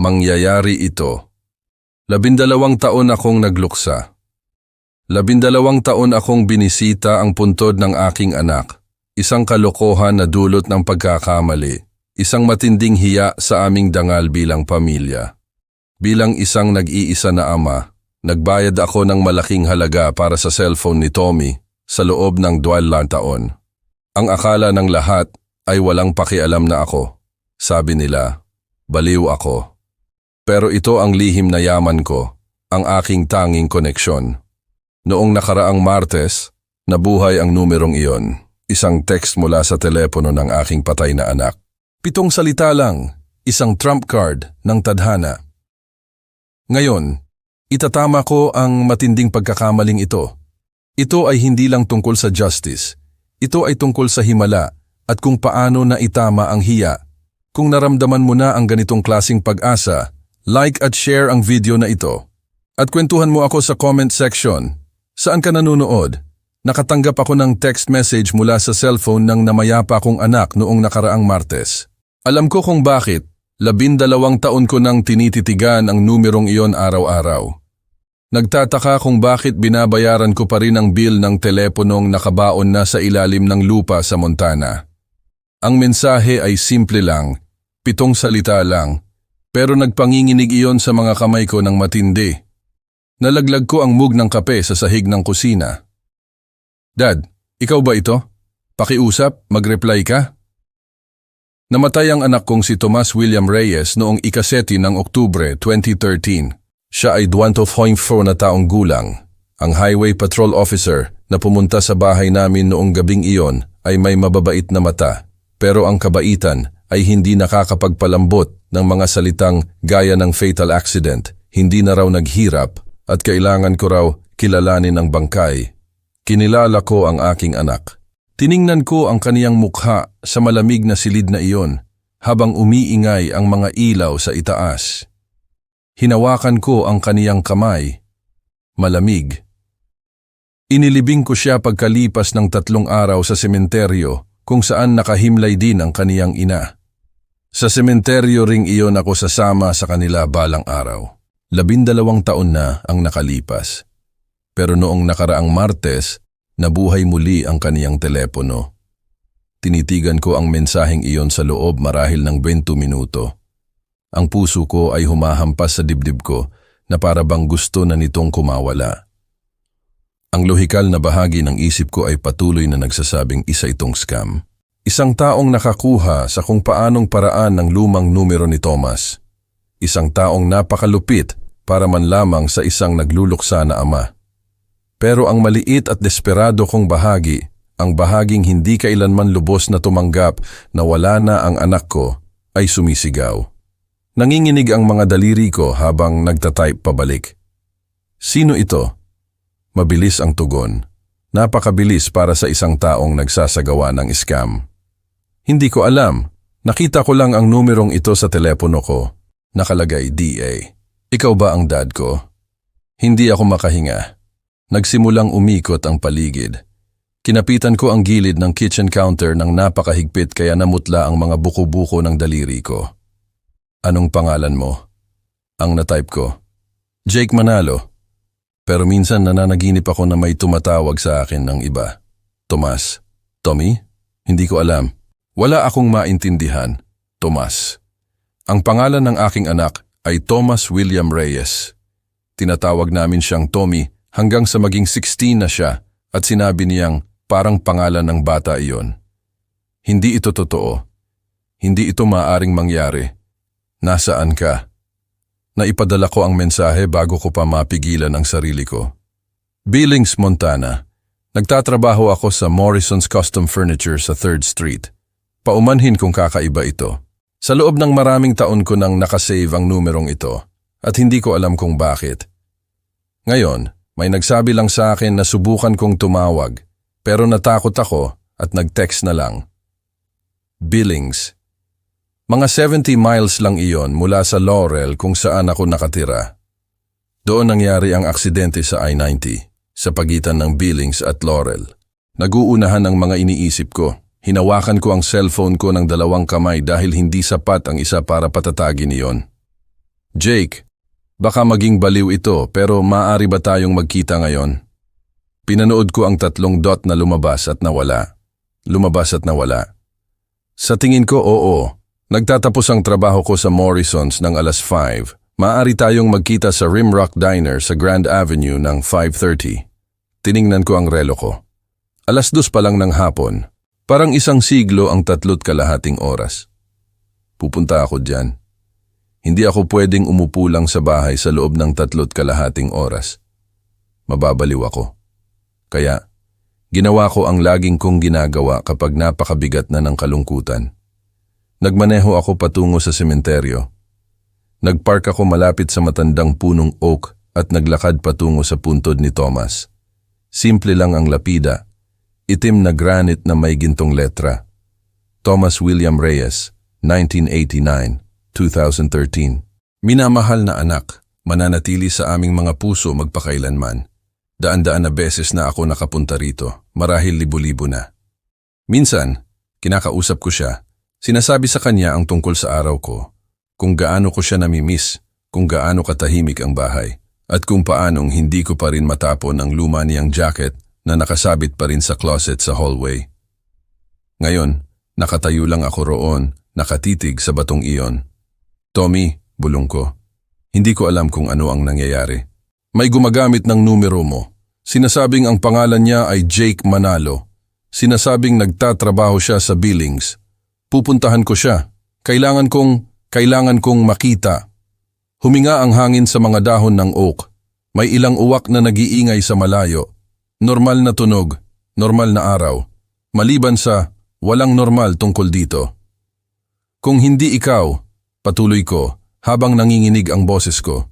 mangyayari ito. 12 taon akong nagluksa. 12 taon akong binisita ang puntod ng aking anak. Isang kalokohan na dulot ng pagkakamali. Isang matinding hiya sa aming dangal bilang pamilya. Bilang isang nag-iisa na ama, nagbayad ako ng malaking halaga para sa cellphone ni Tommy sa loob ng 2 taon. Ang akala ng lahat ay walang pakialam na ako. Sabi nila, baliw ako. Pero ito ang lihim na yaman ko, ang aking tanging koneksyon. Noong nakaraang Martes, nabuhay ang numerong iyon. Isang text mula sa telepono ng aking patay na anak. 7 salita lang, isang trump card ng tadhana. Ngayon, itatama ko ang matinding pagkakamaling ito. Ito ay hindi lang tungkol sa justice. Ito ay tungkol sa himala at kung paano na itama ang hiya. Kung naramdaman mo na ang ganitong klasing pag-asa, like at share ang video na ito. At kwentuhan mo ako sa comment section. Saan ka nanonood? Nakatanggap ako ng text message mula sa cellphone ng namayapa kong anak noong nakaraang Martes. Alam ko kung bakit. 12 taon ko nang tinititigan ang numerong iyon araw-araw. Nagtataka kung bakit binabayaran ko pa rin ang bill ng teleponong nakabaon na sa ilalim ng lupa sa Montana. Ang mensahe ay simple lang, 7 salita lang, pero nagpanginginig iyon sa mga kamay ko ng matindi. Nalaglag ko ang mug ng kape sa sahig ng kusina. Dad, ikaw ba ito? Pakiusap, mag-reply ka? Namatay ang anak kong si Tomas William Reyes noong ika-7 ng Oktubre 2013. Siya ay 24 na taong gulang. Ang highway patrol officer na pumunta sa bahay namin noong gabing iyon ay may mababait na mata. Pero ang kabaitan ay hindi nakakapagpalambot ng mga salitang gaya ng fatal accident. Hindi na raw naghirap at kailangan ko raw kilalanin ang bangkay. Kinilala ko ang aking anak. Tiningnan ko ang kaniyang mukha sa malamig na silid na iyon habang umiingay ang mga ilaw sa itaas. Hinawakan ko ang kaniyang kamay. Malamig. Inilibing ko siya pagkalipas ng 3 araw sa sementeryo kung saan nakahimlay din ang kaniyang ina. Sa sementeryo ring iyon ako sasama sa kanila balang araw. 12 taon na ang nakalipas. Pero noong nakaraang Martes, nabuhay muli ang kaniyang telepono. Tinitigan ko ang mensaheng iyon sa loob marahil ng 20 minuto. Ang puso ko ay humahampas sa dibdib ko na para bang gusto na nitong kumawala. Ang lohikal na bahagi ng isip ko ay patuloy na nagsasabing isa itong scam. Isang taong nakakuha sa kung paanong paraan ng lumang numero ni Thomas. Isang taong napakalupit para man lamang sa isang nagluluksa na ama. Pero ang maliit at desperado kong bahagi, ang bahaging hindi kailanman lubos na tumanggap na wala na ang anak ko, ay sumisigaw. Nanginginig ang mga daliri ko habang nagtatype pabalik. Sino ito? Mabilis ang tugon. Napakabilis para sa isang taong nagsasagawa ng scam. Hindi ko alam. Nakita ko lang ang numerong ito sa telepono ko. Nakalagay DA. Ikaw ba ang dad ko? Hindi ako makahinga. Nagsimulang umikot ang paligid. Kinapitan ko ang gilid ng kitchen counter ng napakahigpit kaya namutla ang mga buko-buko ng daliri ko. Anong pangalan mo? Ang natype ko. Jake Manalo. Pero minsan nananaginip ako na may tumatawag sa akin ng iba. Tomas. Tommy? Hindi ko alam. Wala akong maintindihan. Tomas. Ang pangalan ng aking anak ay Thomas William Reyes. Tinatawag namin siyang Tommy hanggang sa maging 16 na siya at sinabi niyang parang pangalan ng bata iyon. Hindi ito totoo. Hindi ito maaaring mangyari. Nasaan ka? Naipadala ko ang mensahe bago ko pa mapigilan ang sarili ko. Billings, Montana. Nagtatrabaho ako sa Morrison's Custom Furniture sa 3rd Street. Paumanhin kung kakaiba ito. Sa loob ng maraming taon ko nang nakasave ang numerong ito at hindi ko alam kung bakit. Ngayon, may nagsabi lang sa akin na subukan kong tumawag, pero natakot ako at nag-text na lang. Billings. Mga 70 miles lang iyon mula sa Laurel kung saan ako nakatira. Doon nangyari ang aksidente sa I-90 sa pagitan ng Billings at Laurel. Naguunahan ang mga iniisip ko. Hinawakan ko ang cellphone ko ng 2 kamay dahil hindi sapat ang isa para patatagin iyon. Jake, baka maging baliw ito pero maaari ba tayong magkita ngayon? Pinanood ko ang 3 dot na lumabas at nawala. Lumabas at nawala. Sa tingin ko, oo. Nagtatapos ang trabaho ko sa Morrisons ng alas 5. Maaari tayong magkita sa Rimrock Diner sa Grand Avenue ng 5:30. Tiningnan ko ang relo ko. Alas 2 pa lang ng hapon. Parang 1 siglo ang 3.5 oras. Pupunta ako dyan. Hindi ako pwedeng umupo lang sa bahay sa loob ng 3.5 oras. Mababaliw ako. Kaya, ginawa ko ang laging kong ginagawa kapag napakabigat na ng kalungkutan. Nagmaneho ako patungo sa sementeryo. Nagpark ako malapit sa matandang punong oak at naglakad patungo sa puntod ni Thomas. Simple lang ang lapida, itim na granite na may gintong letra. Thomas William Reyes, 1989-2013. Minamahal na anak, mananatili sa aming mga puso magpakailanman. Daan-daan na beses na ako nakapunta rito, marahil libo-libo na. Minsan, kinakausap ko siya, sinasabi sa kanya ang tungkol sa araw ko, kung gaano ko siya namimiss, kung gaano katahimik ang bahay, at kung paanong hindi ko pa rin matapon ang luma niyang jacket na nakasabit pa rin sa closet sa hallway. Ngayon, nakatayo lang ako roon, nakatitig sa batong iyon. Tommy, bulong ko. Hindi ko alam kung ano ang nangyayari. May gumagamit ng numero mo. Sinasabing ang pangalan niya ay Jake Manalo. Sinasabing nagtatrabaho siya sa Billings. Pupuntahan ko siya. Kailangan kong makita. Huminga ang hangin sa mga dahon ng oak. May ilang uwak na nag-iingay sa malayo. Normal na tunog, normal na araw. Maliban sa walang normal tungkol dito. Kung hindi ikaw, patuloy ko, habang nanginginig ang boses ko.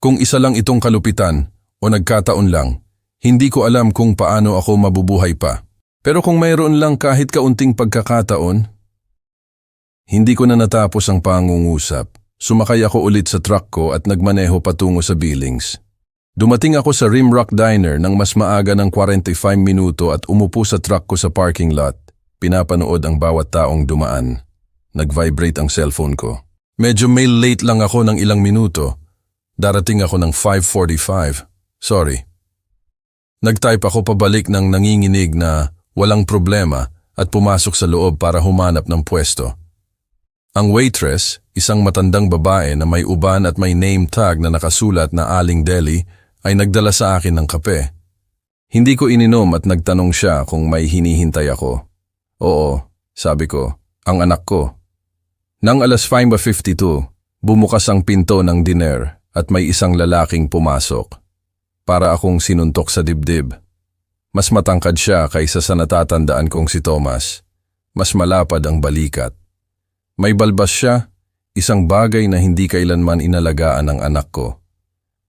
Kung isa lang itong kalupitan o nagkataon lang, hindi ko alam kung paano ako mabubuhay pa. Pero kung mayroon lang kahit kaunting pagkakataon, hindi ko na natapos ang pangungusap. Sumakay ako ulit sa truck ko at nagmaneho patungo sa Billings. Dumating ako sa Rimrock Diner ng mas maaga ng 45 minuto at umupo sa truck ko sa parking lot. Pinapanood ang bawat taong dumaan. Nag-vibrate ang cellphone ko. Medyo may late lang ako ng ilang minuto. Darating ako ng 5:45. Sorry. Nag-type ako pabalik ng nanginginig na walang problema at pumasok sa loob para humanap ng pwesto. Ang waitress, isang matandang babae na may uban at may name tag na nakasulat na Aling Deli, ay nagdala sa akin ng kape. Hindi ko ininom at nagtanong siya kung may hinihintay ako. Oo, sabi ko, ang anak ko. Nang alas 5:52, bumukas ang pinto ng diner at may isang lalaking pumasok. Para akong sinuntok sa dibdib. Mas matangkad siya kaysa sa natatandaan kong si Thomas. Mas malapad ang balikat. May balbas siya, isang bagay na hindi kailanman inalagaan ng anak ko.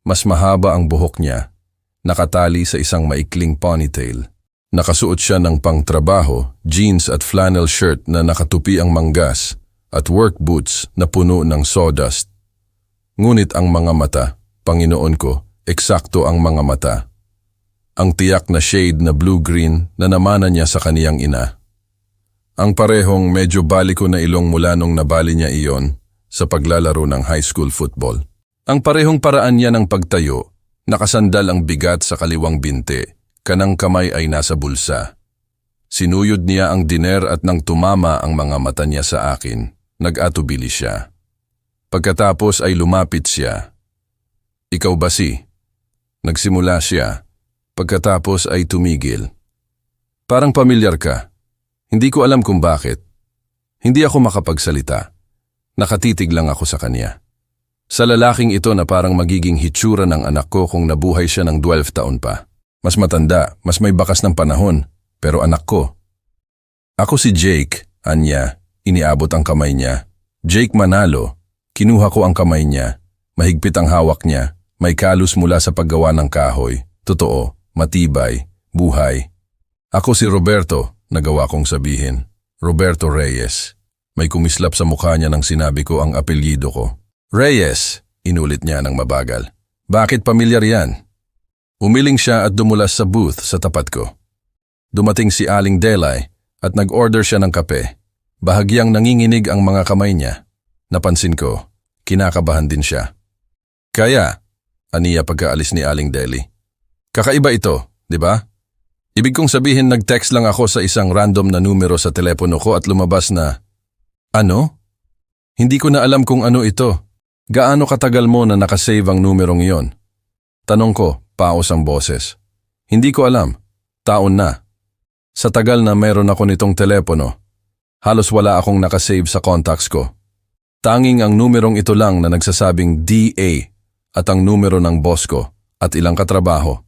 Mas mahaba ang buhok niya, nakatali sa isang maikling ponytail. Nakasuot siya ng pangtrabaho, jeans at flannel shirt na nakatupi ang manggas at work boots na puno ng sawdust. Ngunit ang mga mata, Panginoon ko, eksakto ang mga mata. Ang tiyak na shade na blue-green na namana niya sa kaniyang ina. Ang parehong medyo baliko na ilong mula nung nabali niya iyon sa paglalaro ng high school football. Ang parehong paraan niya ng pagtayo, nakasandal ang bigat sa kaliwang binte, kanang kamay ay nasa bulsa. Sinuyod niya ang diner at nang tumama ang mga mata niya sa akin, nag-atubili siya. Pagkatapos ay lumapit siya. Ikaw ba si? Nagsimula siya. Pagkatapos ay tumigil. Parang pamilyar ka. Hindi ko alam kung bakit. Hindi ako makapagsalita. Nakatitig lang ako sa kanya. Sa lalaking ito na parang magiging hitsura ng anak ko kung nabuhay siya ng 12 taon pa. Mas matanda, mas may bakas ng panahon, pero anak ko. Ako si Jake, anya, iniabot ang kamay niya. Jake Manalo, kinuha ko ang kamay niya. Mahigpit ang hawak niya, may kalos mula sa paggawa ng kahoy. Totoo, matibay, buhay. Ako si Roberto, nagawa kong sabihin. Roberto Reyes. May kumislap sa mukha niya nang sinabi ko ang apelyido ko. Reyes, inulit niya ng mabagal. Bakit pamilyar yan? Umiling siya at dumulas sa booth sa tapat ko. Dumating si Aling Delay at nag-order siya ng kape. Bahagyang nanginginig ang mga kamay niya. Napansin ko, kinakabahan din siya. Kaya, aniya pagkaalis ni Aling Deli. Kakaiba ito, di ba? Ibig kong sabihin nag-text lang ako sa isang random na numero sa telepono ko at lumabas na, ano? Hindi ko na alam kung ano ito. Gaano katagal mo na nakasave ang numerong iyon? Tanong ko, paos ang boses. Hindi ko alam. Taon na. Sa tagal na meron ako nitong telepono, halos wala akong nakasave sa contacts ko. Tanging ang numerong ito lang na nagsasabing DA at ang numero ng boss ko at ilang katrabaho.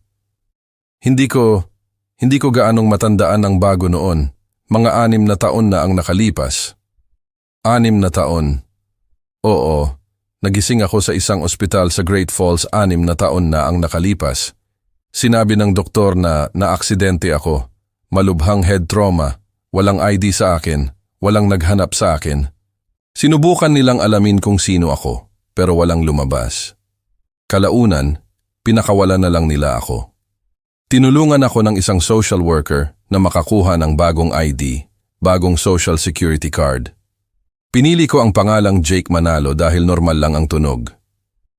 Hindi ko gaanong matandaan ang bago noon. Mga 6 na taon na ang nakalipas. 6 na taon. Oo, nagising ako sa isang ospital sa Great Falls 6 na taon na ang nakalipas. Sinabi ng doktor na naaksidente ako. Malubhang head trauma, walang ID sa akin, walang naghanap sa akin. Sinubukan nilang alamin kung sino ako, pero walang lumabas. Kalaunan, pinakawala na lang nila ako. Tinulungan ako ng isang social worker na makakuha ng bagong ID, bagong social security card. Pinili ko ang pangalang Jake Manalo dahil normal lang ang tunog.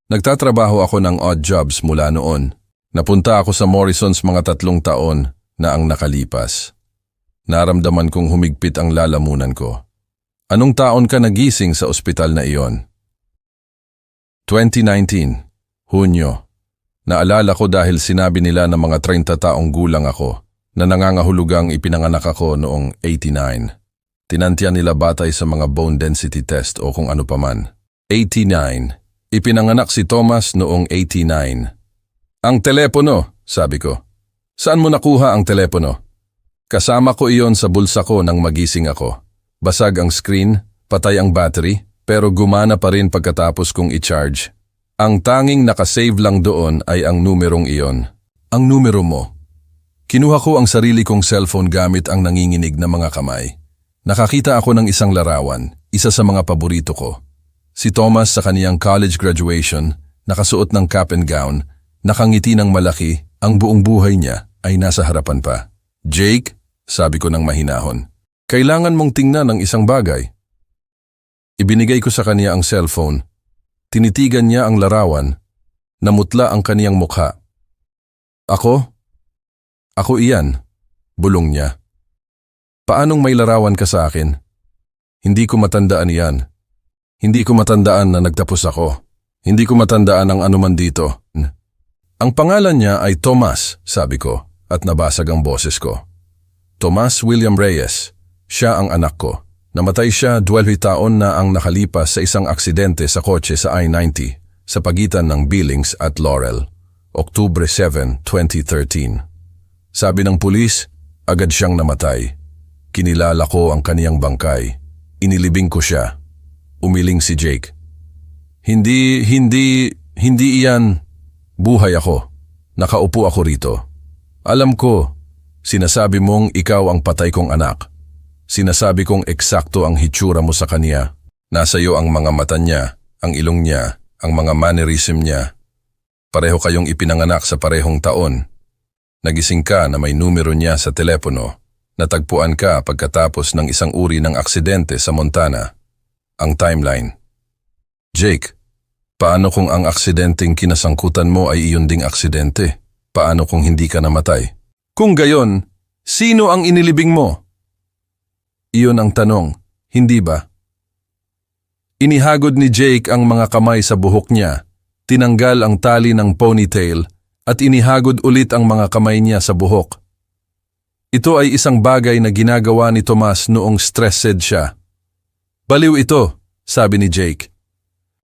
Nagtatrabaho ako ng odd jobs mula noon. Napunta ako sa Morrison's mga 3 taon na ang nakalipas. Naramdaman kong humigpit ang lalamunan ko. Anong taon ka nagising sa ospital na iyon? 2019, Hunyo. Naalala ko dahil sinabi nila na mga 30 taong gulang ako na nangangahulugang ipinanganak ako noong 89. Tinantya nila batay sa mga bone density test o kung ano paman. 89. Ipinanganak si Thomas noong 89. Ang telepono, sabi ko. Saan mo nakuha ang telepono? Kasama ko iyon sa bulsa ko nang magising ako. Basag ang screen, patay ang battery, pero gumana pa rin pagkatapos kong i-charge. Ang tanging nakasave lang doon ay ang numerong iyon. Ang numero mo. Kinuha ko ang sarili kong cellphone gamit ang nanginginig na mga kamay. Nakakita ako ng isang larawan, isa sa mga paborito ko. Si Thomas sa kaniyang college graduation, nakasuot ng cap and gown, nakangiti ng malaki, ang buong buhay niya ay nasa harapan pa. Jake, sabi ko ng mahinahon, kailangan mong tingnan ang isang bagay. Ibinigay ko sa kaniya ang cellphone. Tinitigan niya ang larawan. Namutla ang kaniyang mukha. Ako? Ako iyan, bulong niya. Paanong may larawan ka sa akin? Hindi ko matandaan iyan. Hindi ko matandaan na nagtapos ako. Hindi ko matandaan ang anuman dito. Ang pangalan niya ay Tomas, sabi ko, at nabasag ang boses ko. Tomas William Reyes. Siya ang anak ko. Namatay siya 12 taon na ang nakalipas sa isang aksidente sa kotse sa I-90 sa pagitan ng Billings at Laurel, Oktubre 7, 2013. Sabi ng pulis, agad siyang namatay. Kinilala ko ang kaniyang bangkay. Inilibing ko siya. Umiling si Jake. Hindi iyan. Buhay ako. Nakaupo ako rito. Alam ko, sinasabi mong ikaw ang patay kong anak. Sinasabi kong eksakto ang hitsura mo sa kanya. Nasa iyo ang mga mata niya, ang ilong niya, ang mga mannerism niya. Pareho kayong ipinanganak sa parehong taon. Nagising ka na may numero niya sa telepono. Natagpuan ka pagkatapos ng isang uri ng aksidente sa Montana. Ang timeline. Jake, paano kung ang aksidenteng kinasangkutan mo ay iyon ding aksidente? Paano kung hindi ka namatay? Kung gayon, sino ang inilibing mo? Iyon ang tanong, hindi ba? Inihagod ni Jake ang mga kamay sa buhok niya, tinanggal ang tali ng ponytail at inihagod ulit ang mga kamay niya sa buhok. Ito ay isang bagay na ginagawa ni Tomas noong stressed siya. Baliw ito, sabi ni Jake.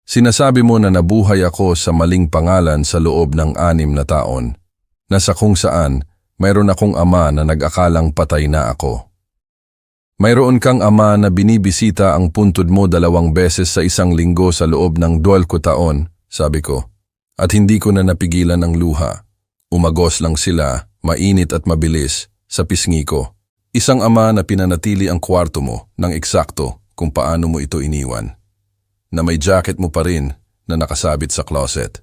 Sinasabi mo na nabuhay ako sa maling pangalan sa loob ng 6 na taon, na sa kung saan mayroon akong ama na nag-akalang patay na ako. Mayroon kang ama na binibisita ang puntod mo 2 beses sa isang linggo sa loob ng 12 taon, sabi ko. At hindi ko na napigilan ang luha. Umagos lang sila, mainit at mabilis, sa pisngi ko. Isang ama na pinanatili ang kwarto mo ng eksakto kung paano mo ito iniwan. Na may jacket mo pa rin na nakasabit sa closet.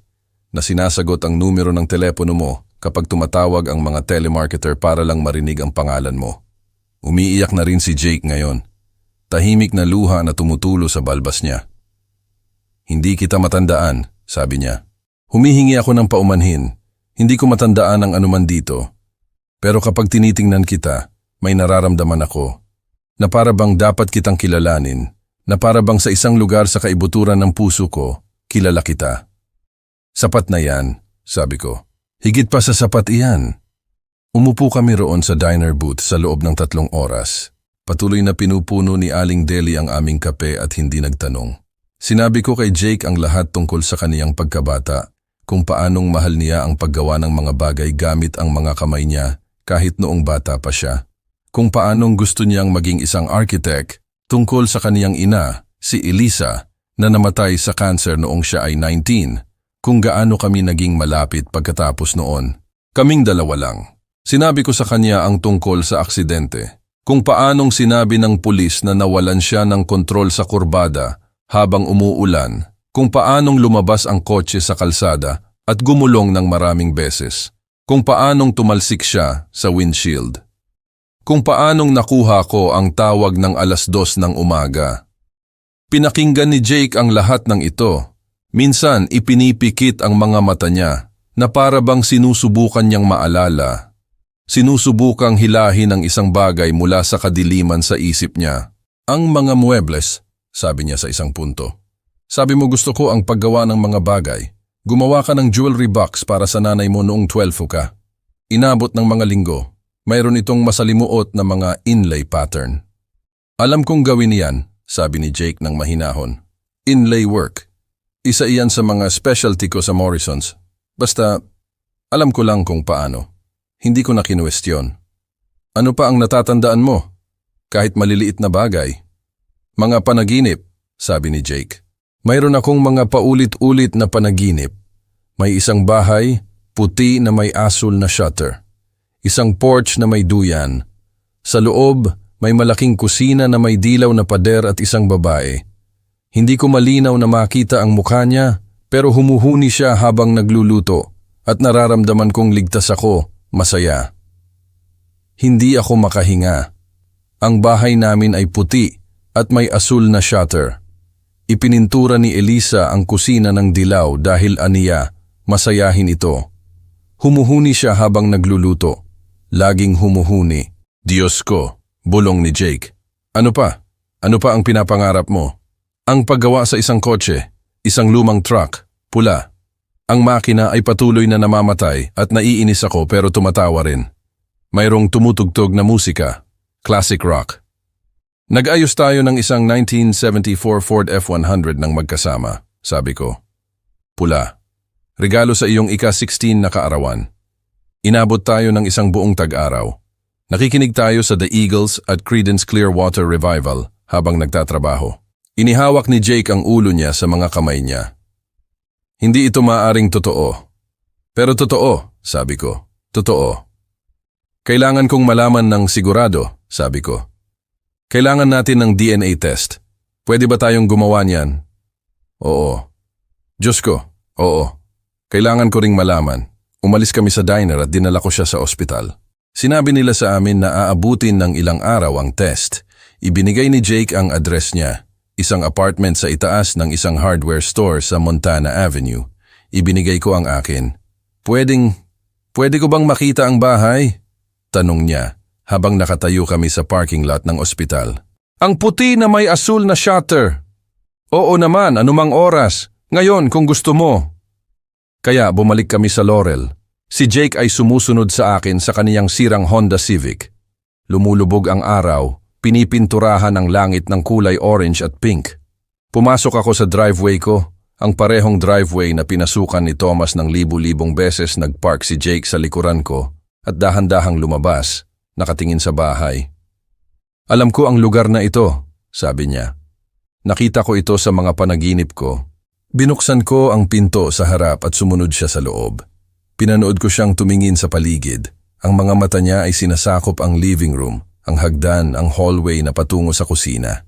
Na sinasagot ang numero ng telepono mo kapag tumatawag ang mga telemarketer para lang marinig ang pangalan mo. Umiiyak na rin si Jake ngayon. Tahimik na luha na tumutulo sa balbas niya. Hindi kita matandaan, sabi niya. Humihingi ako ng paumanhin. Hindi ko matandaan ang anuman dito. Pero kapag tinitingnan kita, may nararamdaman ako. Na para bang dapat kitang kilalanin. Na para bang sa isang lugar sa kaibuturan ng puso ko, kilala kita. Sapat na yan, sabi ko. Higit pa sa sapat iyan. Umupo kami roon sa diner booth sa loob ng 3 oras. Patuloy na pinupuno ni Aling Deli ang aming kape at hindi nagtanong. Sinabi ko kay Jake ang lahat tungkol sa kaniyang pagkabata, kung paanong mahal niya ang paggawa ng mga bagay gamit ang mga kamay niya kahit noong bata pa siya. Kung paanong gusto niyang maging isang architect, tungkol sa kaniyang ina, si Elisa, na namatay sa cancer noong siya ay 19, kung gaano kami naging malapit pagkatapos noon. Kaming dalawa lang. Sinabi ko sa kanya ang tungkol sa aksidente, kung paanong sinabi ng pulis na nawalan siya ng kontrol sa kurbada habang umuulan, kung paanong lumabas ang kotse sa kalsada at gumulong ng maraming beses, kung paanong tumalsik siya sa windshield, kung paanong nakuha ko ang tawag ng 2:00 ng umaga. Pinakinggan ni Jake ang lahat ng ito. Minsan ipinipikit ang mga mata niya na para bang sinusubukan niyang maalala. Sinusubukang hilahin ang isang bagay mula sa kadiliman sa isip niya. Ang mga muebles, sabi niya sa isang punto. Sabi mo gusto ko ang paggawa ng mga bagay. Gumawa ka ng jewelry box para sa nanay mo noong 12 ka. Inabot ng mga linggo. Mayroon itong masalimuot na mga inlay pattern. Alam kong gawin yan, sabi ni Jake ng mahinahon. Inlay work. Isa iyan sa mga specialty ko sa Morrisons. Basta, alam ko lang kung paano. Hindi ko na kinuwestiyon. Ano pa ang natatandaan mo? Kahit maliliit na bagay. Mga panaginip, sabi ni Jake. Mayroon akong mga paulit-ulit na panaginip. May isang bahay, puti na may asul na shutter. Isang porch na may duyan. Sa loob, may malaking kusina na may dilaw na pader at isang babae. Hindi ko malinaw na makita ang mukha niya, pero humuhuni siya habang nagluluto at nararamdaman kong ligtas ako. Masaya. Hindi ako makahinga. Ang bahay namin ay puti at may asul na shutter. Ipinintura ni Elisa ang kusina ng dilaw dahil aniya, masayahin ito. Humuhuni siya habang nagluluto. Laging humuhuni. Diyos ko, bulong ni Jake. Ano pa? Ano pa ang pinapangarap mo? Ang paggawa sa isang kotse, isang lumang truck, pula. Ang makina ay patuloy na namamatay at naiinis ako pero tumatawa rin. Mayroong tumutugtog na musika, classic rock. Nag-ayos tayo ng isang 1974 Ford F100 ng magkasama, sabi ko. Pula. Regalo sa iyong ika-16 na kaarawan. Inabot tayo ng isang buong tag-araw. Nakikinig tayo sa The Eagles at Creedence Clearwater Revival habang nagtatrabaho. Inihawak ni Jake ang ulo niya sa mga kamay niya. Hindi ito maaring totoo. Pero totoo, sabi ko. Totoo. Kailangan kong malaman ng sigurado, sabi ko. Kailangan natin ng DNA test. Pwede ba tayong gumawa niyan? Oo. Diyos ko, oo. Kailangan ko ring malaman. Umalis kami sa diner at dinala ko siya sa ospital. Sinabi nila sa amin na aabutin ng ilang araw ang test. Ibinigay ni Jake ang address niya. Isang apartment sa itaas ng isang hardware store sa Montana Avenue. Ibinigay ko ang akin. Pwede ko bang makita ang bahay? Tanong niya habang nakatayo kami sa parking lot ng ospital. Ang puti na may asul na shutter. Oo naman, anumang oras. Ngayon kung gusto mo. Kaya bumalik kami sa Laurel. Si Jake ay sumusunod sa akin sa kaniyang sirang Honda Civic. Lumulubog ang araw. Pinipinturahan ang langit ng kulay orange at pink. Pumasok ako sa driveway ko, ang parehong driveway na pinasukan ni Thomas ng libu-libong beses. Nagpark si Jake sa likuran ko at dahan-dahang lumabas, nakatingin sa bahay. Alam ko ang lugar na ito, sabi niya. Nakita ko ito sa mga panaginip ko. Binuksan ko ang pinto sa harap at sumunod siya sa loob. Pinanood ko siyang tumingin sa paligid. Ang mga mata niya ay sinasakop ang living room, ang hagdan, ang hallway na patungo sa kusina.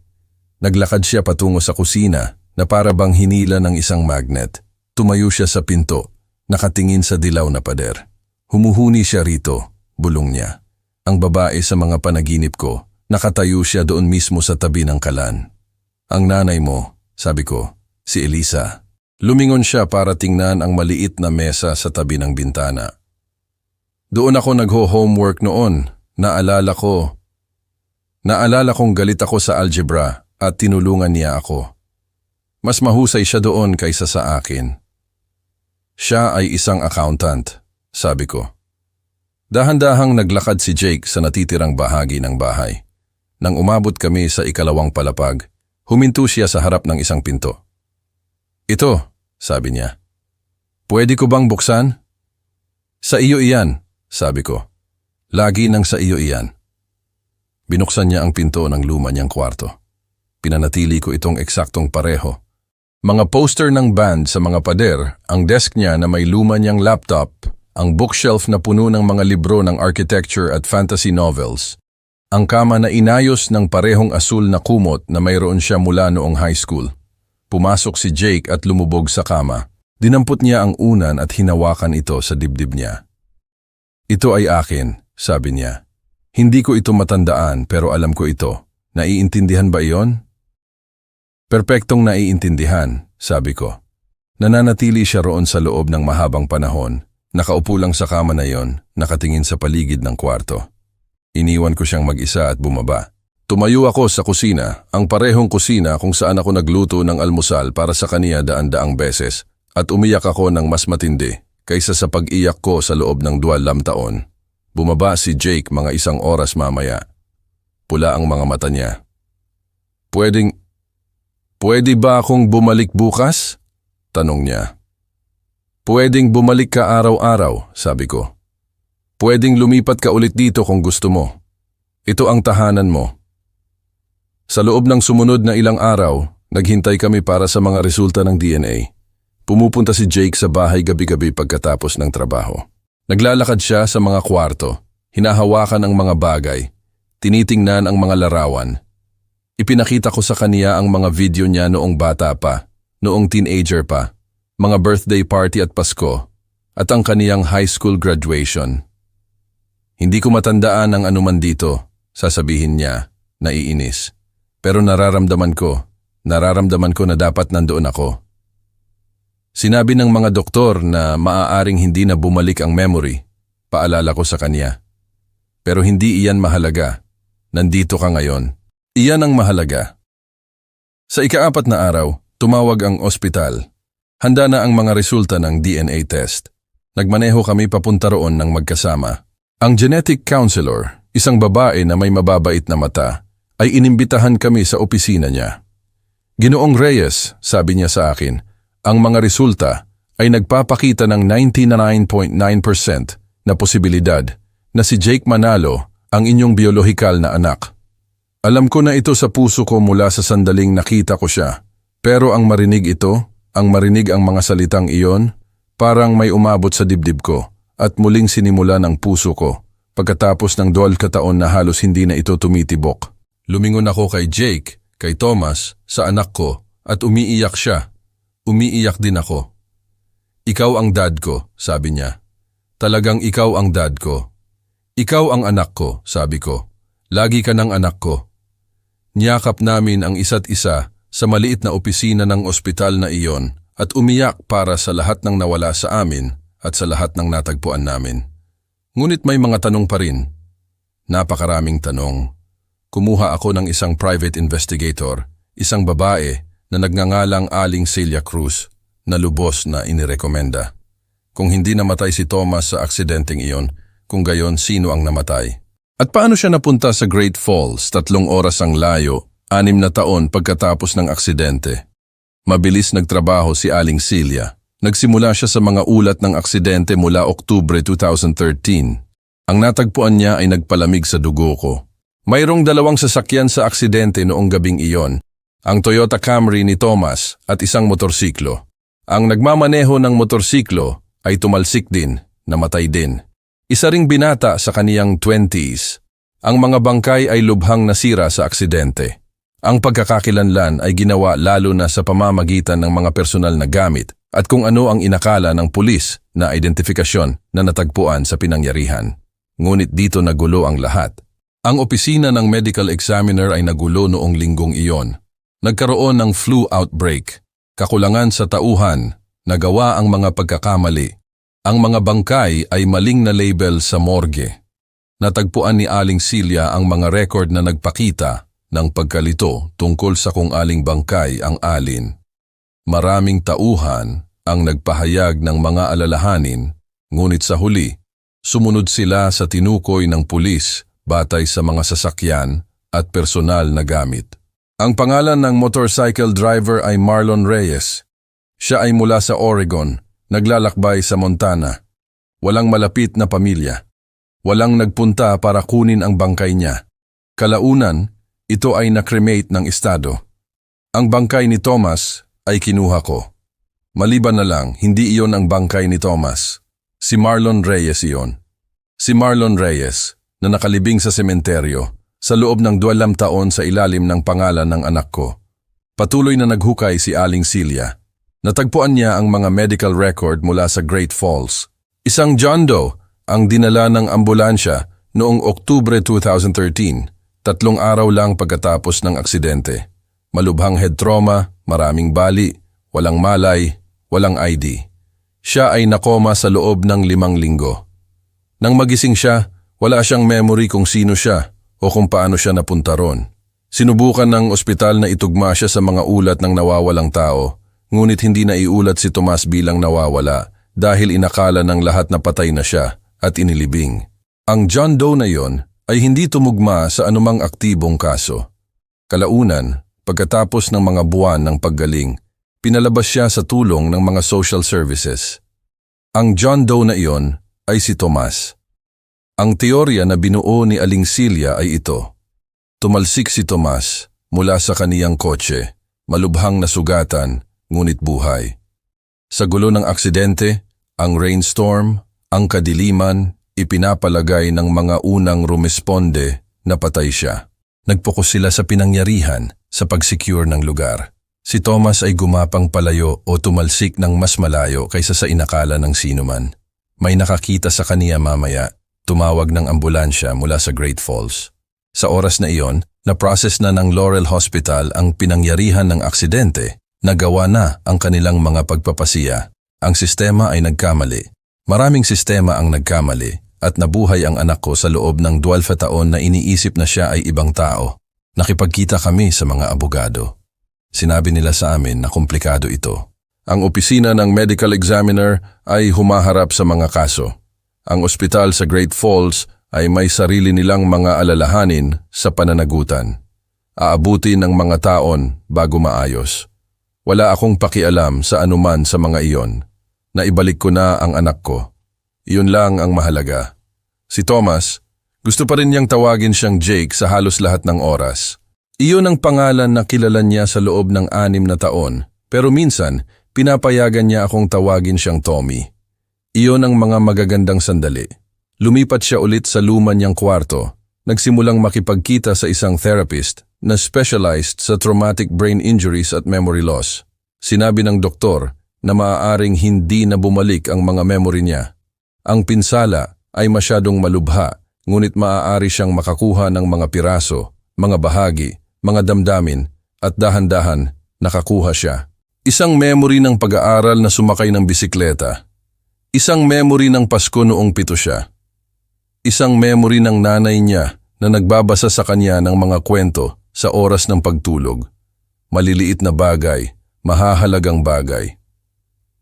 Naglakad siya patungo sa kusina na para bang hinila ng isang magnet. Tumayo siya sa pinto, nakatingin sa dilaw na pader. Humuhuni siya rito, bulong niya. Ang babae sa mga panaginip ko, nakatayo siya doon mismo sa tabi ng kalan. Ang nanay mo, sabi ko, si Elisa. Lumingon siya para tingnan ang maliit na mesa sa tabi ng bintana. Doon ako nagho-homework noon. Naalala kong galit ako sa algebra at tinulungan niya ako. Mas mahusay siya doon kaysa sa akin. Siya ay isang accountant, sabi ko. Dahan-dahang naglakad si Jake sa natitirang bahagi ng bahay. Nang umabot kami sa ikalawang palapag, huminto siya sa harap ng isang pinto. Ito, sabi niya. Pwede ko bang buksan? Sa iyo iyan, sabi ko. Lagi nang sa iyo iyan. Binuksan niya ang pinto ng luma niyang kwarto. Pinanatili ko itong eksaktong pareho. Mga poster ng band sa mga pader, ang desk niya na may luma niyang laptop, ang bookshelf na puno ng mga libro ng architecture at fantasy novels, ang kama na inayos ng parehong asul na kumot na mayroon siya mula noong high school. Pumasok si Jake at lumubog sa kama. Dinampot niya ang unan at hinawakan ito sa dibdib niya. Ito ay akin, sabi niya. Hindi ko ito matandaan pero alam ko ito. Naiintindihan ba iyon? Perpektong naiintindihan, sabi ko. Nananatili siya roon sa loob ng mahabang panahon. Nakaupo lang sa kama na iyon, nakatingin sa paligid ng kwarto. Iniwan ko siyang mag-isa at bumaba. Tumayo ako sa kusina, ang parehong kusina kung saan ako nagluto ng almusal para sa kaniya daan-daang beses, at umiyak ako ng mas matindi kaysa sa pag-iyak ko sa loob ng 2 taon. Bumaba si Jake mga 1 oras mamaya. Pula ang mga mata niya. Pwede ba akong bumalik bukas? Tanong niya. Pwedeng bumalik ka araw-araw, sabi ko. Pwedeng lumipat ka ulit dito kung gusto mo. Ito ang tahanan mo. Sa loob ng sumunod na ilang araw, naghintay kami para sa mga resulta ng DNA. Pumupunta si Jake sa bahay gabi-gabi pagkatapos ng trabaho. Naglalakad siya sa mga kwarto, hinahawakan ang mga bagay, tinitingnan ang mga larawan. Ipinakita ko sa kaniya ang mga video niya noong bata pa, noong teenager pa, mga birthday party at Pasko, at ang kaniyang high school graduation. Hindi ko matandaan ang anuman dito, sasabihin niya, naiinis. Pero nararamdaman ko na dapat nandoon ako. Sinabi ng mga doktor na maaaring hindi na bumalik ang memory, paalala ko sa kanya. Pero hindi iyan mahalaga. Nandito ka ngayon. Iyan ang mahalaga. Sa ika-4 na araw, tumawag ang ospital. Handa na ang mga resulta ng DNA test. Nagmaneho kami papunta roon ng magkasama. Ang genetic counselor, isang babae na may mababait na mata, ay inimbitahan kami sa opisina niya. Ginoong Reyes, sabi niya sa akin, ang mga resulta ay nagpapakita ng 99.9% na posibilidad na si Jake Manalo ang inyong biolohikal na anak. Alam ko na ito sa puso ko mula sa sandaling nakita ko siya, pero ang marinig ang mga salitang iyon, parang may umabot sa dibdib ko at muling sinimula ng puso ko pagkatapos ng 2 taon na halos hindi na ito tumitibok. Lumingon ako kay Jake, kay Thomas, sa anak ko at umiiyak siya. Umiiyak din ako. Ikaw ang dad ko, sabi niya. Talagang ikaw ang dad ko. Ikaw ang anak ko, sabi ko. Lagi ka ng anak ko. Niyakap namin ang isa't isa sa maliit na opisina ng ospital na iyon at umiyak para sa lahat ng nawala sa amin at sa lahat ng natagpuan namin. Ngunit may mga tanong pa rin. Napakaraming tanong. Kumuha ako ng isang private investigator, isang babae na nagngangalang Aling Celia Cruz, na lubos na inirekomenda. Kung hindi namatay si Thomas sa aksidenteng iyon, kung gayon sino ang namatay? At paano siya napunta sa Great Falls, 3 oras ang layo, 6 na taon pagkatapos ng aksidente? Mabilis nagtrabaho si Aling Celia. Nagsimula siya sa mga ulat ng aksidente mula Oktubre 2013. Ang natagpuan niya ay nagpalamig sa dugo ko. Mayroong 2 sasakyan sa aksidente noong gabing iyon, ang Toyota Camry ni Thomas at isang motorsiklo. Ang nagmamaneho ng motorsiklo ay tumalsik din, namatay din. Isa ring binata sa kaniyang 20s. Ang mga bangkay ay lubhang nasira sa aksidente. Ang pagkakakilanlan ay ginawa lalo na sa pamamagitan ng mga personal na gamit at kung ano ang inakala ng pulis na identifikasyon na natagpuan sa pinangyarihan. Ngunit dito nagulo ang lahat. Ang opisina ng medical examiner ay nagulo noong linggong iyon. Nagkaroon ng flu outbreak. Kakulangan sa tauhan, nagawa ang mga pagkakamali. Ang mga bangkay ay maling na label sa morgue. Natagpuan ni Aling Silya ang mga record na nagpakita ng pagkalito tungkol sa kung aling bangkay ang alin. Maraming tauhan ang nagpahayag ng mga alalahanin, ngunit sa huli, sumunod sila sa tinukoy ng pulis batay sa mga sasakyan at personal na gamit. Ang pangalan ng motorcycle driver ay Marlon Reyes. Siya ay mula sa Oregon, naglalakbay sa Montana. Walang malapit na pamilya. Walang nagpunta para kunin ang bangkay niya. Kalaunan, ito ay na-cremate ng estado. Ang bangkay ni Thomas ay kinuha ko. Maliban na lang, hindi iyon ang bangkay ni Thomas. Si Marlon Reyes iyon. Si Marlon Reyes, na nakalibing sa sementeryo, sa loob ng 12 taon sa ilalim ng pangalan ng anak ko. Patuloy na naghukay si Aling Silya. Natagpuan niya ang mga medical record mula sa Great Falls. Isang John Doe ang dinala ng ambulansya noong Oktubre 2013, 3 araw lang pagkatapos ng aksidente. Malubhang head trauma, maraming bali, walang malay, walang ID. Siya ay nakoma sa loob ng 5 linggo. Nang magising siya, wala siyang memory kung sino siya o kung paano siya napunta ron. Sinubukan ng ospital na itugma siya sa mga ulat ng nawawalang tao, ngunit hindi na iulat si Tomas bilang nawawala dahil inakala ng lahat na patay na siya at inilibing. Ang John Doe na yon ay hindi tumugma sa anumang aktibong kaso. Kalaunan, pagkatapos ng mga buwan ng paggaling, pinalabas siya sa tulong ng mga social services. Ang John Doe na iyon ay si Tomas. Ang teorya na binuo ni Aling Silya ay ito. Tumalsik si Tomas mula sa kaniyang kotse, malubhang nasugatan, ngunit buhay. Sa gulo ng aksidente, ang rainstorm, ang kadiliman, ipinapalagay ng mga unang rumesponde na patay siya. Nagpokus sila sa pinangyarihan sa pag-secure ng lugar. Si Thomas ay gumapang palayo o tumalsik ng mas malayo kaysa sa inakala ng sinuman. May nakakita sa kaniya mamaya, tumawag ng ambulansya mula sa Great Falls. Sa oras na iyon, na-process na ng Laurel Hospital ang pinangyarihan ng aksidente, nagawa na ang kanilang mga pagpapasiya. Ang sistema ay nagkamali. Maraming sistema ang nagkamali at nabuhay ang anak ko sa loob ng 12 taon na iniisip na siya ay ibang tao. Nakipagkita kami sa mga abogado. Sinabi nila sa amin na komplikado ito. Ang opisina ng medical examiner ay humaharap sa mga kaso. Ang ospital sa Great Falls ay may sarili nilang mga alalahanin sa pananagutan. Aabuti ng mga taon bago maayos. Wala akong pakialam sa anuman sa mga iyon. Naibalik ko na ang anak ko. Iyon lang ang mahalaga. Si Thomas, gusto pa rin niyang tawagin siyang Jake sa halos lahat ng oras. Iyon ang pangalan na kilala niya sa loob ng 6 na taon, pero minsan, pinapayagan niya akong tawagin siyang Tommy. Iyon ang mga magagandang sandali. Lumipat siya ulit sa luma niyang kwarto. Nagsimulang makipagkita sa isang therapist na specialized sa traumatic brain injuries at memory loss. Sinabi ng doktor na maaaring hindi na bumalik ang mga memory niya. Ang pinsala ay masyadong malubha, ngunit maaari siyang makakuha ng mga piraso, mga bahagi, mga damdamin, at dahan-dahan nakakuha siya. Isang memory ng pag-aaral na sumakay ng bisikleta. Isang memory ng Pasko noong 7 siya. Isang memory ng nanay niya na nagbabasa sa kanya ng mga kwento sa oras ng pagtulog. Maliliit na bagay, mahahalagang bagay.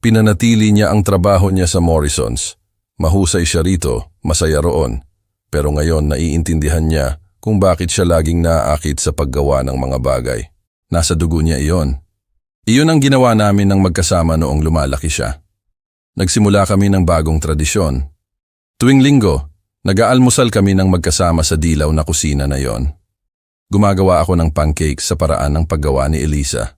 Pinanatili niya ang trabaho niya sa Morrisons. Mahusay siya rito, masaya roon. Pero ngayon naiintindihan niya kung bakit siya laging naaakit sa paggawa ng mga bagay. Nasa dugo niya iyon. Iyon ang ginawa namin ng magkasama noong lumalaki siya. Nagsimula kami ng bagong tradisyon. Tuwing linggo, nag-aalmusal kami ng magkasama sa dilaw na kusina na yon. Gumagawa ako ng pancakes sa paraan ng paggawa ni Elisa.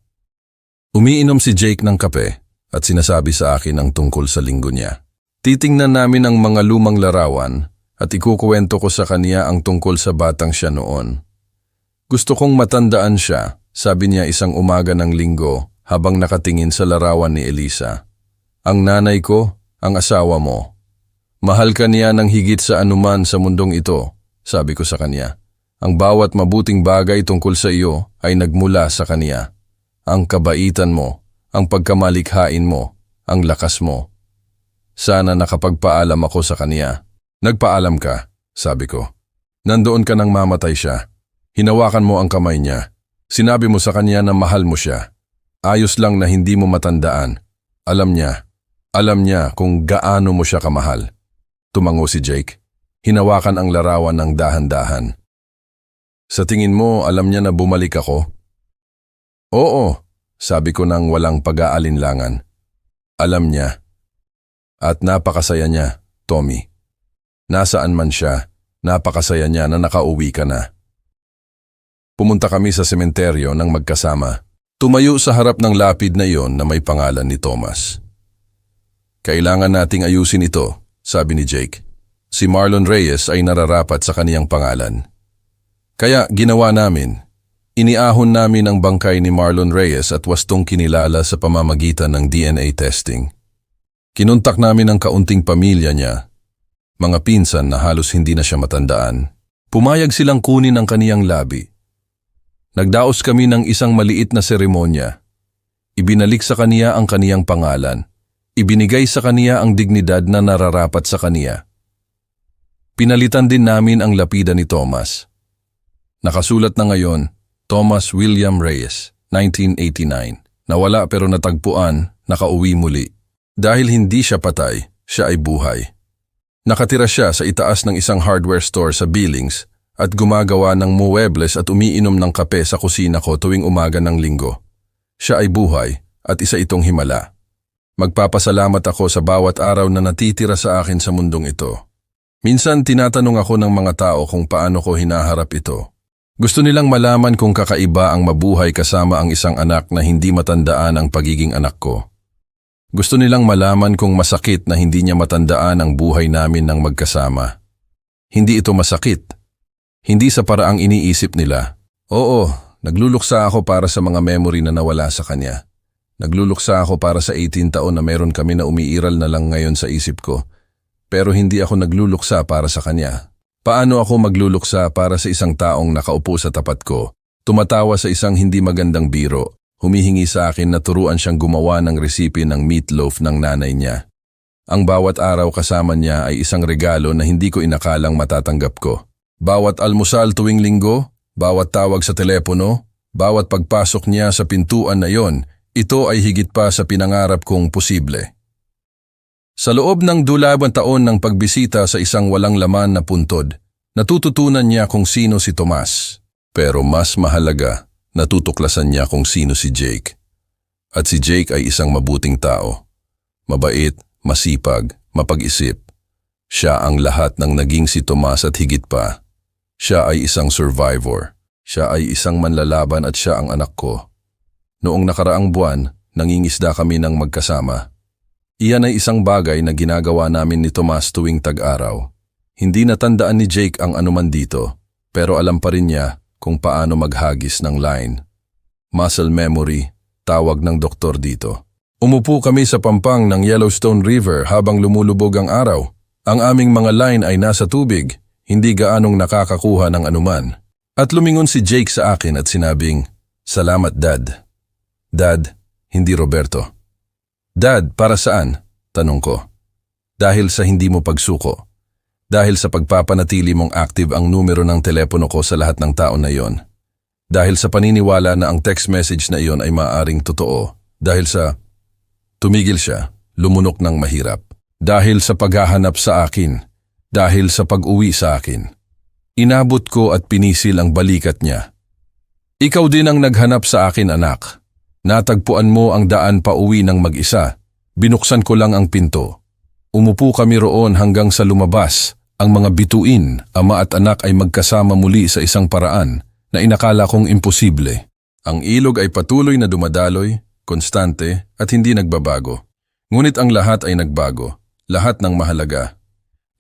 Umiinom si Jake ng kape at sinasabi sa akin ang tungkol sa linggo niya. Titingnan namin ang mga lumang larawan at ikukuwento ko sa kaniya ang tungkol sa batang siya noon. Gusto kong matandaan siya, sabi niya isang umaga ng linggo habang nakatingin sa larawan ni Elisa. Ang nanay ko, ang asawa mo. Mahal ka niya ng higit sa anuman sa mundong ito, sabi ko sa kanya. Ang bawat mabuting bagay tungkol sa iyo ay nagmula sa kaniya. Ang kabaitan mo, ang pagkamalikhain mo, ang lakas mo. Sana nakapagpaalam ako sa kanya. Nagpaalam ka, sabi ko. Nandoon ka nang mamatay siya. Hinawakan mo ang kamay niya. Sinabi mo sa kanya na mahal mo siya. Ayos lang na hindi mo matandaan. Alam niya kung gaano mo siya kamahal. Tumango si Jake. Hinawakan ang larawan ng dahan-dahan. Sa tingin mo, alam niya na bumalik ako? Oo, sabi ko nang walang pag-aalinlangan. Alam niya. At napakasaya niya, Tommy. Nasaan man siya, napakasaya niya na nakauwi ka na. Pumunta kami sa sementeryo nang magkasama. Tumayo sa harap ng lapid na iyon na may pangalan ni Thomas. Kailangan nating ayusin ito, sabi ni Jake. Si Marlon Reyes ay nararapat sa kaniyang pangalan. Kaya ginawa namin. Iniahon namin ang bangkay ni Marlon Reyes at wastong kinilala sa pamamagitan ng DNA testing. Kinontak namin ang kaunting pamilya niya, mga pinsan na halos hindi na siya matandaan. Pumayag silang kunin ang kaniyang labi. Nagdaos kami ng isang maliit na seremonya. Ibinalik sa kaniya ang kaniyang pangalan. Ibinigay sa kaniya ang dignidad na nararapat sa kaniya. Pinalitan din namin ang lapida ni Thomas. Nakasulat na ngayon, Thomas William Reyes, 1989. Nawala pero natagpuan, nakauwi muli. Dahil hindi siya patay, siya ay buhay. Nakatira siya sa itaas ng isang hardware store sa Billings at gumagawa ng muebles at umiinom ng kape sa kusina ko tuwing umaga ng linggo. Siya ay buhay at isa itong himala. Magpapasalamat ako sa bawat araw na natitira sa akin sa mundong ito. Minsan tinatanong ako ng mga tao kung paano ko hinaharap ito. Gusto nilang malaman kung kakaiba ang mabuhay kasama ang isang anak na hindi matandaan ang pagiging anak ko. Gusto nilang malaman kung masakit na hindi niya matandaan ang buhay namin ng magkasama. Hindi ito masakit. Hindi sa paraang iniisip nila. Oo, nagluluksa ako para sa mga memory na nawala sa kanya. Nagluluksa ako para sa 18 taon na meron kami na umiiral na lang ngayon sa isip ko. Pero hindi ako nagluluksa para sa kanya. Paano ako magluluksa para sa isang taong nakaupo sa tapat ko, tumatawa sa isang hindi magandang biro, humihingi sa akin na turuan siyang gumawa ng resipe ng meatloaf ng nanay niya. Ang bawat araw kasama niya ay isang regalo na hindi ko inakalang matatanggap ko. Bawat almusal tuwing linggo, bawat tawag sa telepono, bawat pagpasok niya sa pintuan na yon, ito ay higit pa sa pinangarap kong posible. Sa loob ng 2 taon ng pagbisita sa isang walang laman na puntod, natututunan niya kung sino si Tomas. Pero mas mahalaga, natutuklasan niya kung sino si Jake. At si Jake ay isang mabuting tao. Mabait, masipag, mapag-isip. Siya ang lahat ng naging si Tomas at higit pa. Siya ay isang survivor. Siya ay isang manlalaban at siya ang anak ko. Noong nakaraang buwan, nangingisda kami ng magkasama. Iyan ay isang bagay na ginagawa namin ni Tomas tuwing tag-araw. Hindi natandaan ni Jake ang anuman dito, pero alam pa rin niya kung paano maghagis ng line. Muscle memory, tawag ng doktor dito. Umupo kami sa pampang ng Yellowstone River habang lumulubog ang araw. Ang aming mga line ay nasa tubig, hindi gaanong nakakakuha ng anuman. At lumingon si Jake sa akin at sinabing, "Salamat, Dad." Dad, hindi Roberto. Dad, para saan? Tanong ko. Dahil sa hindi mo pagsuko. Dahil sa pagpapanatili mong active ang numero ng telepono ko sa lahat ng tao na iyon. Dahil sa paniniwala na ang text message na iyon ay maaaring totoo. Dahil sa... Tumigil siya, lumunok ng mahirap. Dahil sa paghahanap sa akin. Dahil sa pag-uwi sa akin. Inabot ko at pinisil ang balikat niya. Ikaw din ang naghanap sa akin, anak. Natagpuan mo ang daan pa uwi ng mag-isa. Binuksan ko lang ang pinto. Umupo kami roon hanggang sa lumabas. Ang mga bituin, ama at anak ay magkasama muli sa isang paraan na inakala kong imposible. Ang ilog ay patuloy na dumadaloy, konstante at hindi nagbabago. Ngunit ang lahat ay nagbago. Lahat ng mahalaga.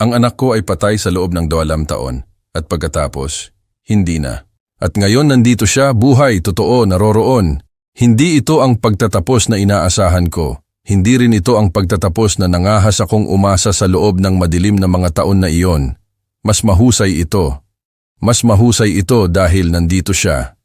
Ang anak ko ay patay sa loob ng 2 taon at pagkatapos, hindi na. At ngayon nandito siya, buhay, totoo, naroroon. Hindi ito ang pagtatapos na inaasahan ko. Hindi rin ito ang pagtatapos na nangahas akong umasa sa loob ng madilim na mga taon na iyon. Mas mahusay ito. Mas mahusay ito dahil nandito siya.